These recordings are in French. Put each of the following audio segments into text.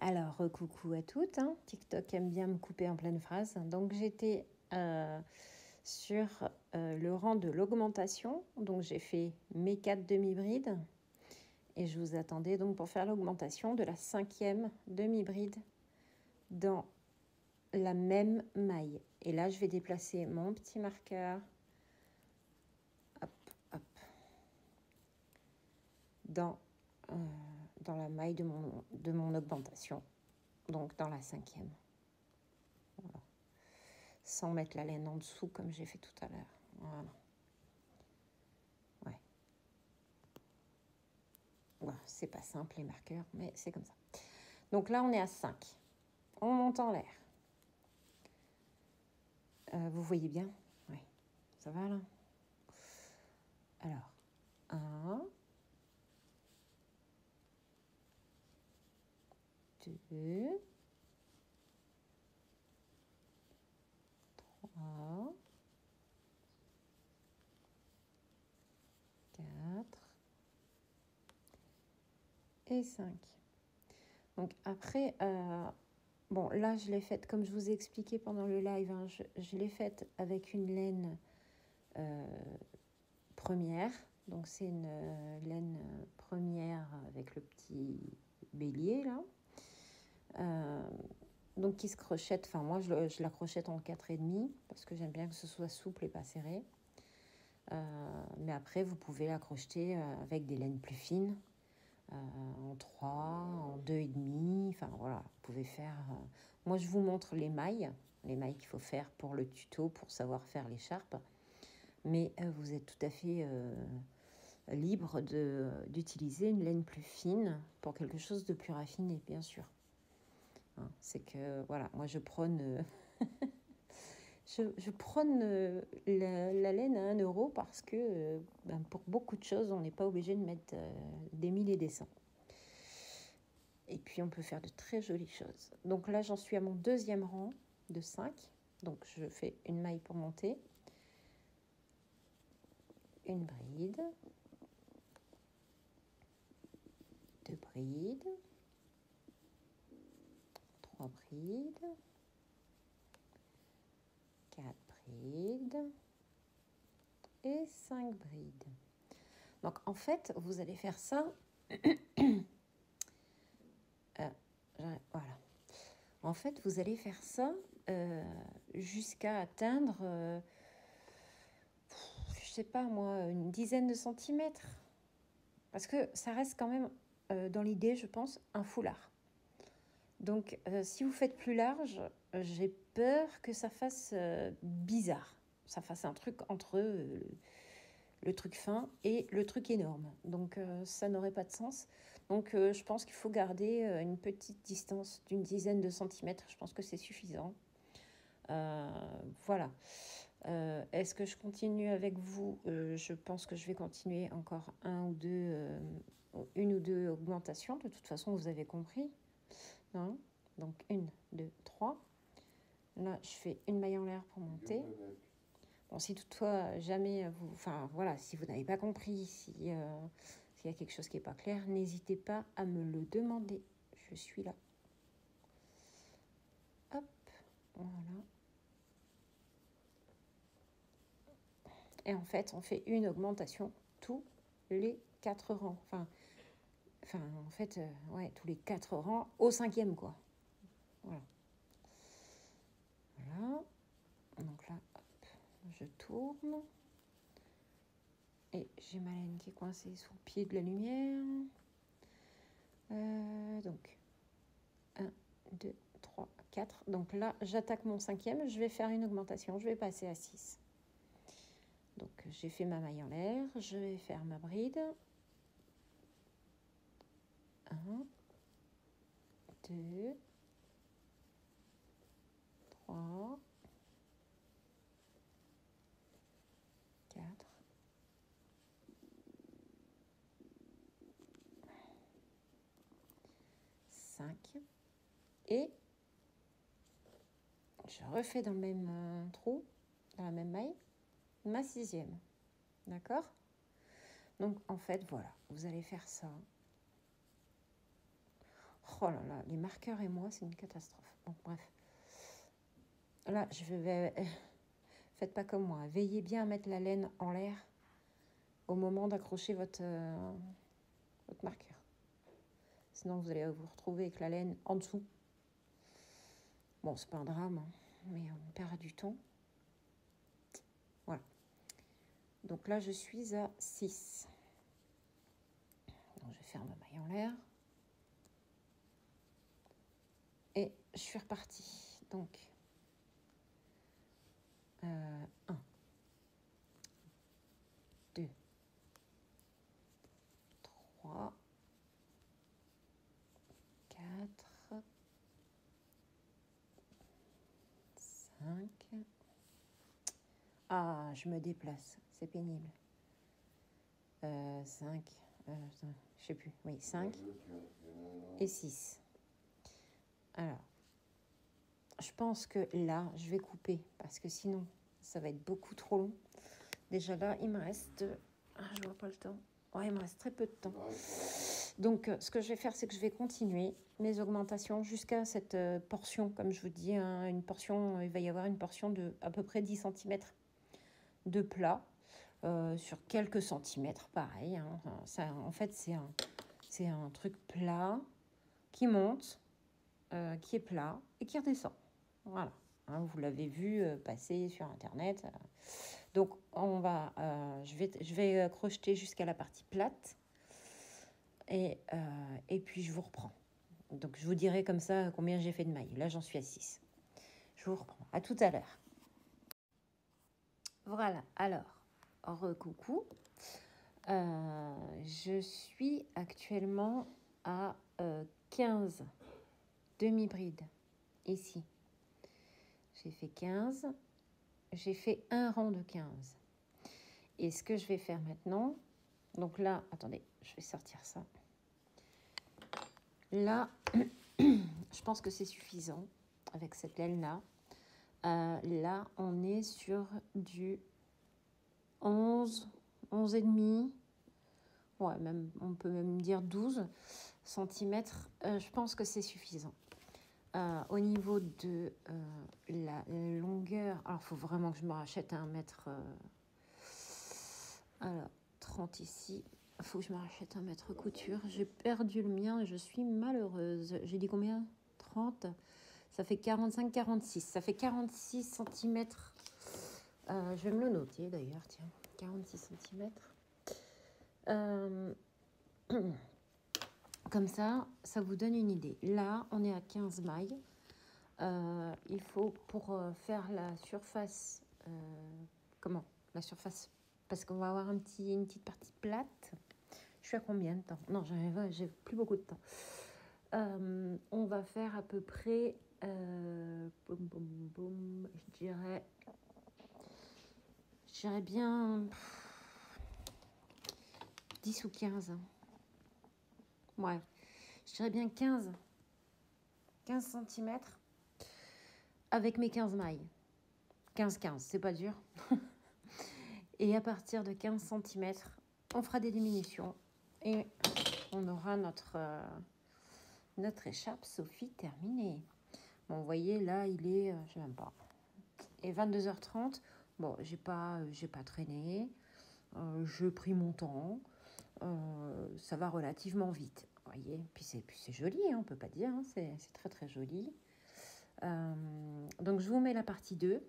Alors, coucou à toutes. Hein. TikTok aime bien me couper en pleine phrase. Donc, j'étais sur le rang de l'augmentation. Donc, j'ai fait mes 4 demi-brides. Et je vous attendais donc pour faire l'augmentation de la 5e demi-bride dans la même maille. Et là, je vais déplacer mon petit marqueur. Hop, hop. Dans la maille de mon augmentation. Donc, dans la 5e. Voilà. Sans mettre la laine en dessous comme j'ai fait tout à l'heure. Voilà. Ouais. Voilà, c'est pas simple les marqueurs, mais c'est comme ça. Donc là, on est à 5. On monte en l'air. Vous voyez bien? Oui. Ça va là? Alors, 1, 2, 3, 4 et 5. Donc après, bon là je l'ai faite comme je vous ai expliqué pendant le live, hein, je l'ai faite avec une laine première. Donc c'est une laine première avec le petit bélier là. Donc qui se crochette, enfin moi je la crochette en 4,5 parce que j'aime bien que ce soit souple et pas serré. Mais après vous pouvez la crocheter avec des laines plus fines, en 3, en 2,5, enfin voilà, vous pouvez faire... Moi je vous montre les mailles qu'il faut faire pour le tuto, pour savoir faire l'écharpe, mais vous êtes tout à fait libre d'utiliser une laine plus fine pour quelque chose de plus raffiné, bien sûr. Hein, c'est que, voilà, moi je prône, je prône la laine à 1 euro parce que pour beaucoup de choses, on n'est pas obligé de mettre des mille et des cents. Et puis on peut faire de très jolies choses. Donc là, j'en suis à mon 2e rang de 5. Donc je fais une maille pour monter, une bride, 2 brides, 3 brides, 4 brides et 5 brides. Donc en fait, vous allez faire ça. Voilà. En fait, vous allez faire ça jusqu'à atteindre, je sais pas moi, une dizaine de centimètres. Parce que ça reste quand même, dans l'idée, je pense, un foulard. Donc, si vous faites plus large, j'ai peur que ça fasse bizarre. Ça fasse un truc entre le truc fin et le truc énorme. Donc, ça n'aurait pas de sens. Donc, je pense qu'il faut garder une petite distance d'une dizaine de centimètres. Je pense que c'est suffisant. Voilà. Est-ce que je continue avec vous? Je pense que je vais continuer encore une ou deux augmentations. De toute façon, vous avez compris. Non? Donc, 1, 2, 3. Là, je fais une maille en l'air pour monter. Bon, si toutefois, jamais vous... Enfin, voilà, si vous n'avez pas compris, s'il y a quelque chose qui n'est pas clair, n'hésitez pas à me le demander. Je suis là. Hop, voilà. Et en fait, on fait une augmentation tous les 4 rangs. Enfin en fait, ouais, tous les 4 rangs au 5e, quoi. Voilà. Voilà. Donc là, hop, je tourne. Et j'ai ma laine qui est coincée sous le pied de la lumière. Donc, 1, 2, 3, 4. Donc là, j'attaque mon 5e. Je vais faire une augmentation. Je vais passer à 6. Donc, j'ai fait ma maille en l'air. Je vais faire ma bride. 1, 2, 3, 4, 5. Et je refais dans le même trou, dans la même maille, ma 6e. D'accord? Donc, en fait, voilà, vous allez faire ça. Oh là là, les marqueurs et moi, c'est une catastrophe. Bon, bref. Là, je vais... Faites pas comme moi. Veillez bien à mettre la laine en l'air au moment d'accrocher votre marqueur. Sinon, vous allez vous retrouver avec la laine en dessous. Bon, c'est pas un drame, hein, mais on perd du temps. Voilà. Donc là, je suis à 6. Donc, je ferme ma maille en l'air. Et je suis repartie. Donc, 1, 2, 3, 4, 5. Ah, je me déplace, c'est pénible. 5, je sais plus, oui, 5 et 6. Alors, je pense que là, je vais couper parce que sinon, ça va être beaucoup trop long. Déjà là, il me reste... Ah, je vois pas le temps. Ouais, il me reste très peu de temps. Donc, ce que je vais faire, c'est que je vais continuer mes augmentations jusqu'à cette portion. Comme je vous dis, hein, une portion, il va y avoir une portion de à peu près 10 cm de plat sur quelques centimètres, pareil. Hein. Ça, en fait, c'est un truc plat qui monte, qui est plat et qui redescend. Voilà. Hein, vous l'avez vu passer sur Internet. Donc, je vais crocheter jusqu'à la partie plate. Et puis, je vous reprends. Donc, je vous dirai comme ça combien j'ai fait de mailles. Là, j'en suis à 6. Je vous reprends. À tout à l'heure. Voilà. Alors, coucou. Je suis actuellement à 15 demi-brides ici. J'ai fait 15. J'ai fait un rang de 15. Et ce que je vais faire maintenant, donc là, attendez, je vais sortir ça. Là, je pense que c'est suffisant avec cette laine-là. Là, on est sur du 11, 11 et demi. Ouais, même, on peut même dire 12 cm. Je pense que c'est suffisant. Au niveau de la longueur, alors il faut vraiment que je me rachète un mètre. Alors, 30 ici. Il faut que je me rachète un mètre couture. J'ai perdu le mien et je suis malheureuse. J'ai dit combien? 30. Ça fait 45, 46. Ça fait 46 cm. Je vais me le noter d'ailleurs, tiens. 46 cm. Comme ça vous donne une idée. Là, on est à 15 mailles. Il faut, pour faire la surface... comment? La surface... Parce qu'on va avoir une petite partie plate. Je suis à combien de temps? Non, j'ai plus beaucoup de temps. On va faire à peu près... je dirais bien 10 ou 15. Ouais, je dirais bien 15 cm avec mes 15 mailles. 15, c'est pas dur. Et à partir de 15 cm, on fera des diminutions et on aura notre écharpe Sophie terminée. Bon, vous voyez, là, il est, je sais même pas, et 22h30. Bon, j'ai pas traîné. J'ai pris mon temps. Ça va relativement vite. Vous voyez, puis c'est joli, hein, on peut pas dire. Hein, c'est très, très joli. Donc, je vous mets la partie 2,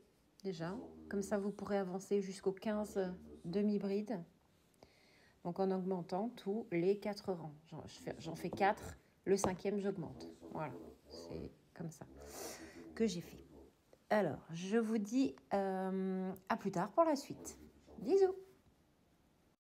déjà. Comme ça, vous pourrez avancer jusqu'aux 15 demi-brides. Donc, en augmentant tous les 4 rangs. J'en fais 4. Le 5e, j'augmente. Voilà, c'est comme ça que j'ai fait. Alors, je vous dis à plus tard pour la suite. Bisous!